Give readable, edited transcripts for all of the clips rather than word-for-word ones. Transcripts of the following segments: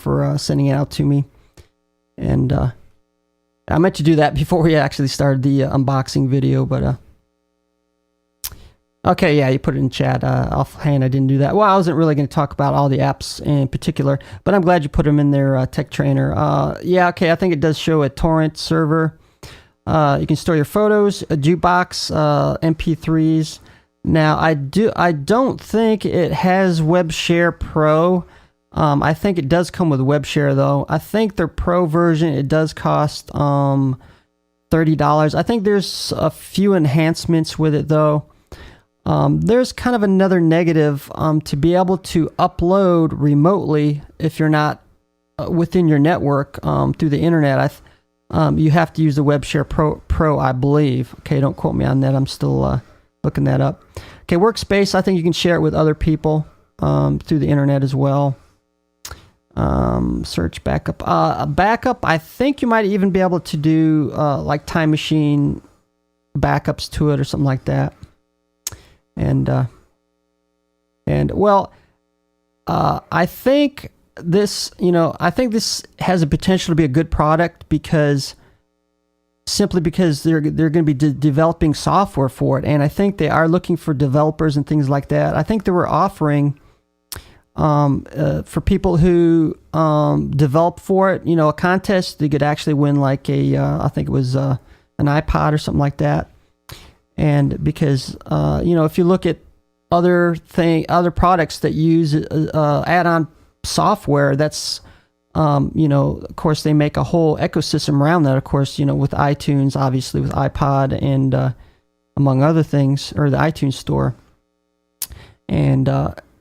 for sending it out to me. And I meant to do that before we actually started the unboxing video, but okay, yeah, you put it in chat. Offhand, I didn't do that. Well, I wasn't really going to talk about all the apps in particular, but I'm glad you put them in there, Tech Trainer. Yeah, okay, I think it does show a torrent server. You can store your photos, a jukebox, MP3s. Now, I don't think it has WebShare Pro. I think it does come with WebShare, though. I think their Pro version, it does cost $30. I think there's a few enhancements with it, though. There's kind of another negative to be able to upload remotely if you're not within your network through the internet. You have to use the WebShare Pro, I believe. Okay, don't quote me on that. I'm still looking that up. Okay, Workspace, I think you can share it with other people through the internet as well. Search backup. Backup, I think you might even be able to do like Time Machine backups to it or something like that. And well, I think this, I think this has the potential to be a good product simply because they're going to be developing software for it, and I think they are looking for developers and things like that. I think they were offering for people who develop for it, a contest. They could actually win like I think it was an iPod or something like that. And because if you look at other products that use add-on software, that's of course they make a whole ecosystem around that. Of course, with iTunes, obviously with iPod, and among other things, or the iTunes Store, and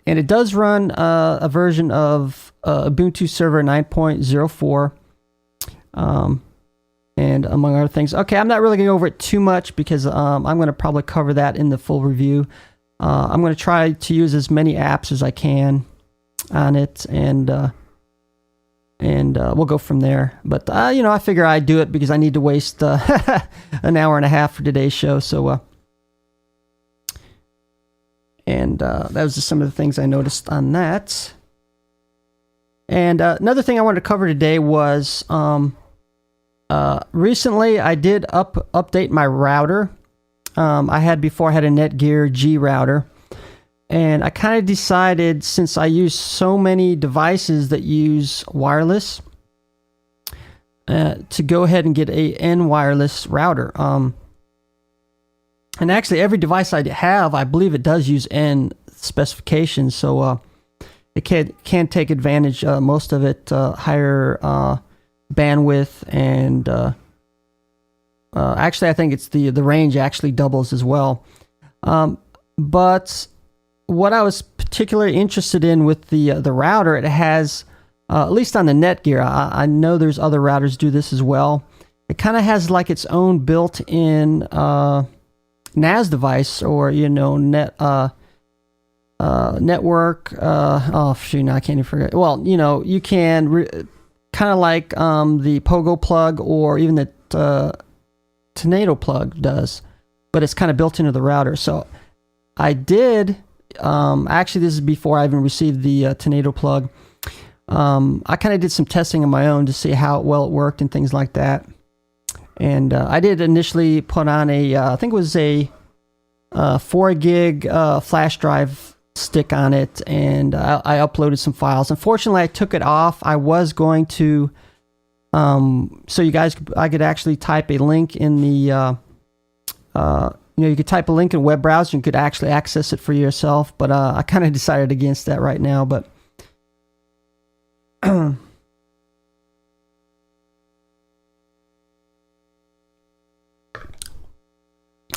it does run a version of Ubuntu Server 9.04. And among other things. Okay, I'm not really going to go over it too much because I'm going to probably cover that in the full review. I'm going to try to use as many apps as I can on it, and we'll go from there. But I figure I'd do it because I need to waste an hour and a half for today's show. So, that was just some of the things I noticed on that. And another thing I wanted to cover today was. Recently, I did update my router. I had a Netgear G router, and I kind of decided, since I use so many devices that use wireless, to go ahead and get a N wireless router. And actually, every device I have, I believe it does use N specifications, so it can take advantage. Most of it higher. Bandwidth, and actually I think it's the range actually doubles as well. But what I was particularly interested in with the router, it has at least on the Netgear, I know there's other routers do this as well. It kind of has like its own built-in NAS device, or network. Oh shoot, I can't even forget. Well, you can. Kind of like the Pogo plug, or even the TonidoPlug does, but it's kind of built into the router. So I did, actually this is before I even received the TonidoPlug. I kind of did some testing on my own to see how well it worked and things like that. And I did initially put on I think it was a 4 gig flash drive stick on it, and I uploaded some files. Unfortunately, I took it off. I was going to so I could actually type a link in the you could type a link in a web browser and could actually access it for yourself, but I kind of decided against that right now. But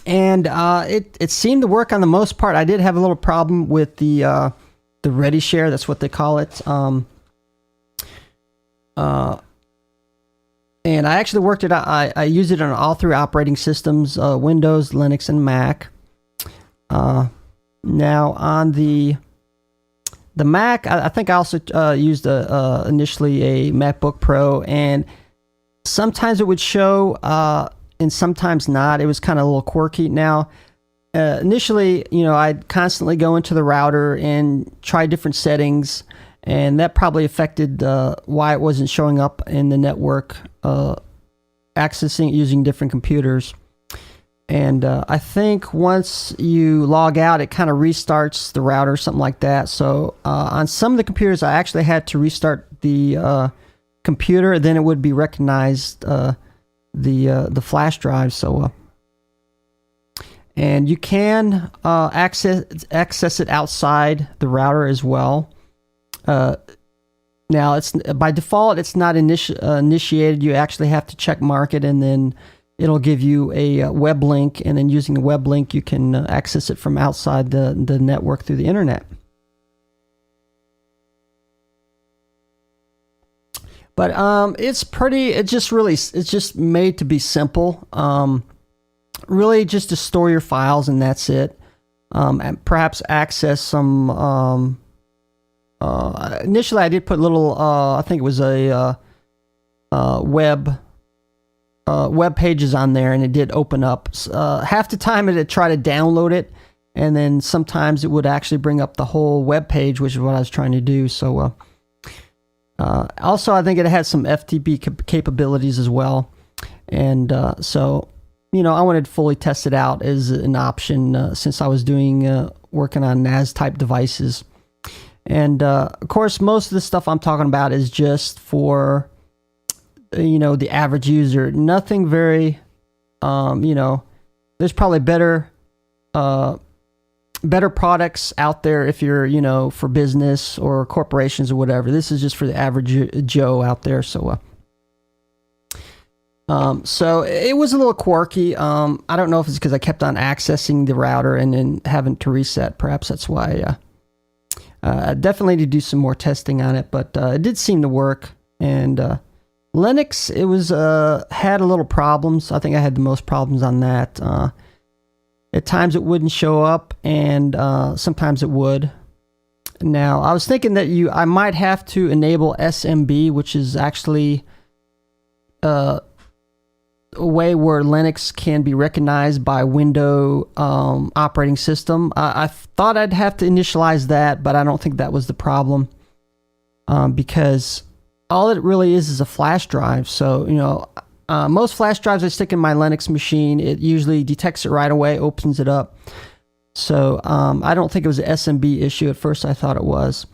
and it seemed to work on the most part. I did have a little problem with the Readyshare. That's what they call it. And I actually worked it out. I used it on all three operating systems: Windows, Linux, and Mac. Now on the Mac, I think I also used initially a MacBook Pro, and sometimes it would show. And sometimes not. It was kind of a little quirky. Now, initially, I'd constantly go into the router and try different settings, and that probably affected why it wasn't showing up in the network, accessing it using different computers. And I think once you log out, it kind of restarts the router, something like that. So on some of the computers, I actually had to restart the computer, then it would be recognized the flash drive. So and you can access it outside the router as well. Now, it's by default, it's not initiated. You actually have to check mark it, and then it'll give you a web link, and then using the web link, you can access it from outside the network through the internet. But it's just made to be simple. Really just to store your files, and that's it. And perhaps access some... initially, I did put little, I think it was a web pages on there, and it did open up. Half the time it'd try to download it, and then sometimes it would actually bring up the whole web page, which is what I was trying to do. So also, I think it had some FTP capabilities as well. And so, I wanted to fully test it out as an option since I was working on NAS type devices. And of course, most of the stuff I'm talking about is just for the average user. Nothing very there's probably better products out there if you're for business or corporations or whatever. This is just for the average Joe out there. So so it was a little quirky. I don't know if it's because I kept on accessing the router and then having to reset. Perhaps that's why. I definitely need to do some more testing on it, but it did seem to work. And Linux, it was had a little problems. I think I had the most problems on that. At times it wouldn't show up, and sometimes it would. Now, I was thinking that I might have to enable SMB, which is actually a way where Linux can be recognized by Windows operating system. I thought I'd have to initialize that, but I don't think that was the problem, because all it really is a flash drive. So, most flash drives I stick in my Linux machine, it usually detects it right away, opens it up. So I don't think it was an SMB issue. At first I thought it was.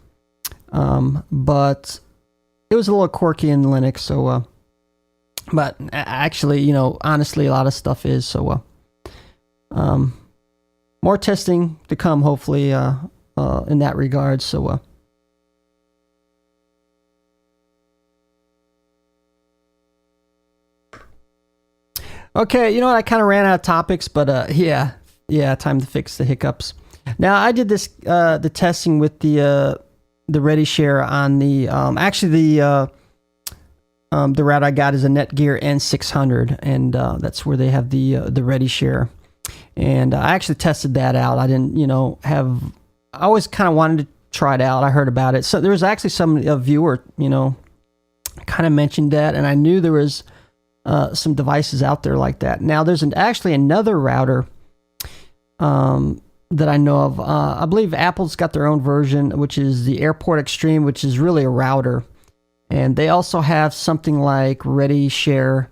But it was a little quirky in Linux. So, but actually, honestly, a lot of stuff is. So more testing to come, hopefully, in that regard. So okay, I kind of ran out of topics, but yeah, time to fix the hiccups. Now, I did this the testing with the Readyshare on the the route I got is a Netgear N600, and that's where they have the Readyshare. And I actually tested that out. I didn't, I always kind of wanted to try it out. I heard about it. So there was actually a viewer, kind of mentioned that, and I knew there was some devices out there like that. Now, there's actually another router that I know of. I believe Apple's got their own version, which is the Airport Extreme, which is really a router. And they also have something like Readyshare,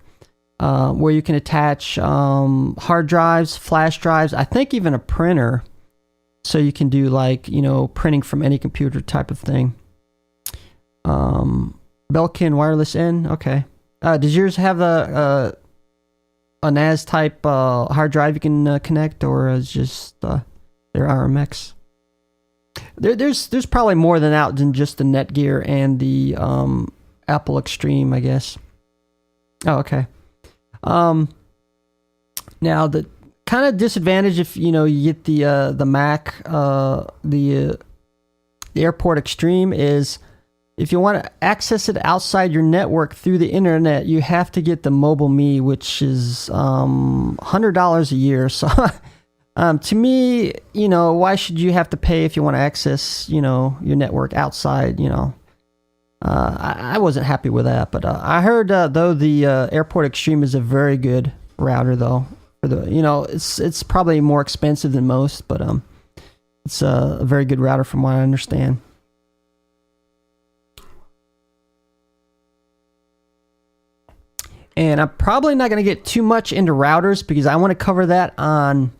where you can attach hard drives, flash drives, I think even a printer. So you can do printing from any computer type of thing. Belkin Wireless N, okay. Does yours have a NAS type hard drive you can connect, or is just their RMX? There's probably more than just the Netgear and the Apple Extreme, I guess. Oh, okay. Now the kind of disadvantage if you get the Mac, the Airport Extreme is, if you want to access it outside your network through the internet, you have to get the Mobile Me, which is $100 a year. So, to me, why should you have to pay if you want to access, your network outside? I wasn't happy with that. But I heard though the Airport Extreme is a very good router, though. For the it's probably more expensive than most, but it's a very good router from what I understand. And I'm probably not going to get too much into routers because I want to cover that on